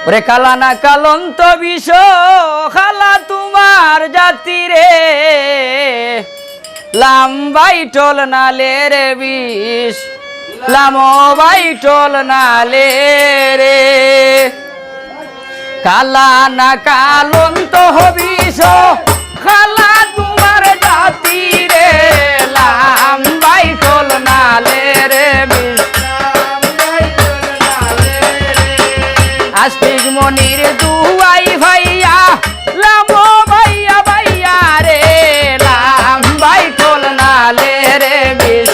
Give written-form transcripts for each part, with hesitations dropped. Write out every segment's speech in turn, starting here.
ওরে কালা না কালন্ত বিষ খালা তোমার জাতি রে লাম্বাই টল নালে রে বিষ লামবাই টল নালে রে কালা না কালন্ত বিষ খালা তোমার জাতি রে লাম্বাই টল নালে রে বিষ আস্তিক মনির দুয়াই ভাইয়া লামো ভাইয়া ভাইয়া রে লাম্বাই টল নালে রে বিষ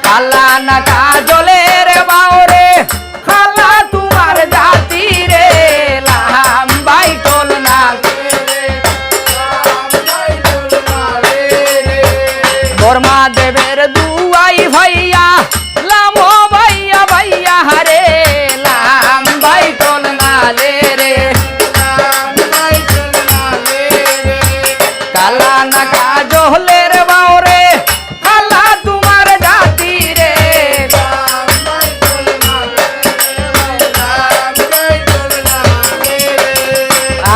কালা না কাজলের বাউরে খালা তোমার জাতি রে লাম্বাই টল নালে বর্মা দেবের দুয়াই ভাইয়া লামো ভাইয়া ভাইয়া রে লাম্বাই টল নালে রে কালা না কাজলের বাউরে খালা তোমার জাতি রে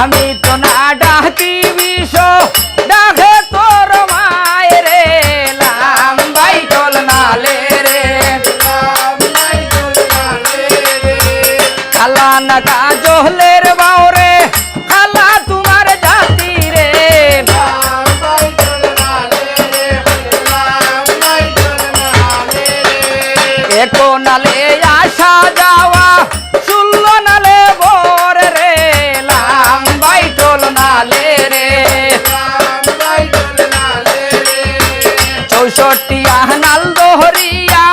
আমি তো না ডাকি বিষ ডাকে তোর মায় রে লাম্বাই টল নালে রে খালা না কাজলের বাউরে খালা তোমার জাতি রে একো নালে আসা যাওয়া শুনল নালে বর রে লাম্বাই টল নালে রে 64 আহনাল দোহরিয়া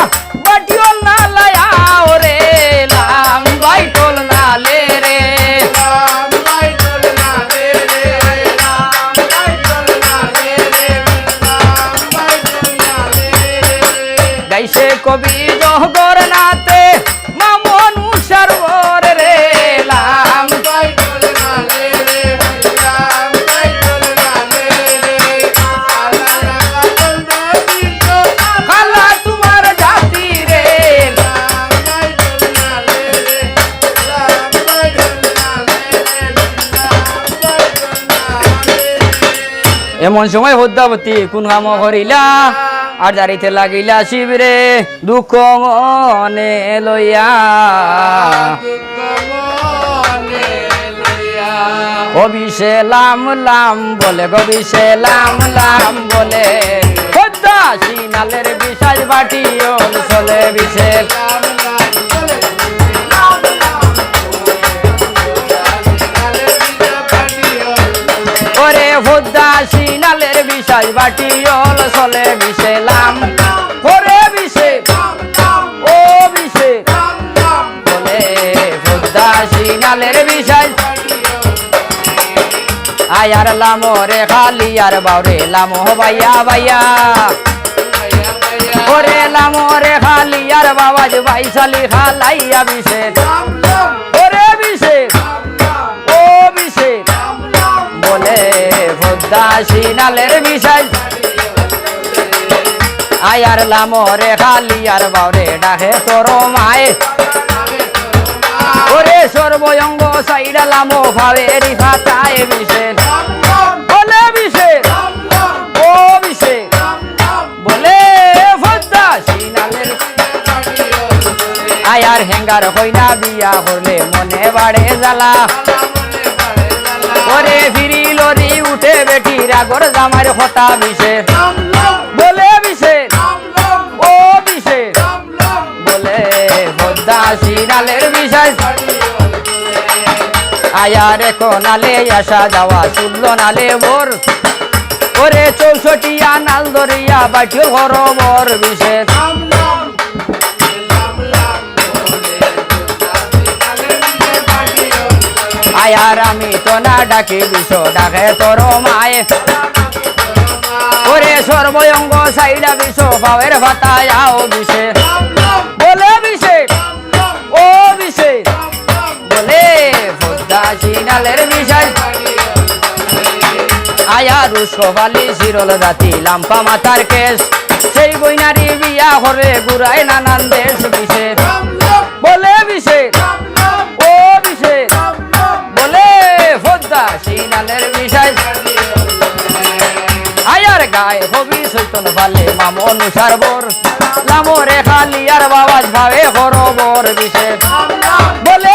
বাটিও নালায়াও রে লাম্বাই টল নালে রে গাইছে কবি জহগর নাতে মামনু সরোবর রে লাম্বাই টল নালে রে খালা তোমার জাতি রে এমন সময় হদ্দাবতী কোন কাম করিলা আর জারিতে লাগিলা শিবিরে দুঃখ মনে লইয়া অভিষে লাম লাম বলে গবিষে লাম লাম বলে হদ্দা সিনালের বিশাল বাটি চলে বিশে ওরে হদ্দা সিনালের বিশাল বাটি চলে বিশে লাম ওরে বিশে ও বিশে বলে হদ্দা সিনালের বিশাল আয়ার লামো রে খালি আর বাউরে লামো ভাইয়া ভাইয়া ওরে লামো রে খালি আর বাবাজ ভাইসালি খালাইয়া বিশে ওরে বিশে ও বিশে বলে ভদ্দা সিনালের বিশাল আয়ার লামো রে খালি আর বাউরে ডাকে তোর মায়ে ওরে সর্বঙ্গ সাইডা লামো ভাবেরি ফাটায় বিশে বলে বিশে ও বিশে বলে ভদ্দা সিনালের আয়ার হেঙ্গার হইনা বিয়া করলে মনে বাড়ে জ্বালা ওরে ফিরি লরি উঠে বেটি রাগর জামার হতা বিশে বলে বিশে ও বিশে বলে ভদ্দা সিনালের বিষয় আয়ার কোনালে আসা যাওয়া শুনল নালে বোর ওরে 64 আনাল দরিয়া বাটিও ঘরবর বিশে আয়ার আমি তো না ডাকি বিষ ডাকে তোর মায়ে ওরে সর্বঙ্গ সাইডা বিষ পাওয়ের ভাতা যাও বিশে বলে বিশে ও বিশে বলে ভদ্দা সিনালের বিষয় আয়া রুশোভালি শিরল জাতি লাম্পা মাথার কেশ সেই বইনারি বিয়া হরে গুড়ায় নানান দেশ বিশেষ শিরালের বিষয় আয়ার গায়ে হবি সৈতন বালে মামন সারবর লামরে খালি আর বাবাজ ভাবে হরবর বিষে বলে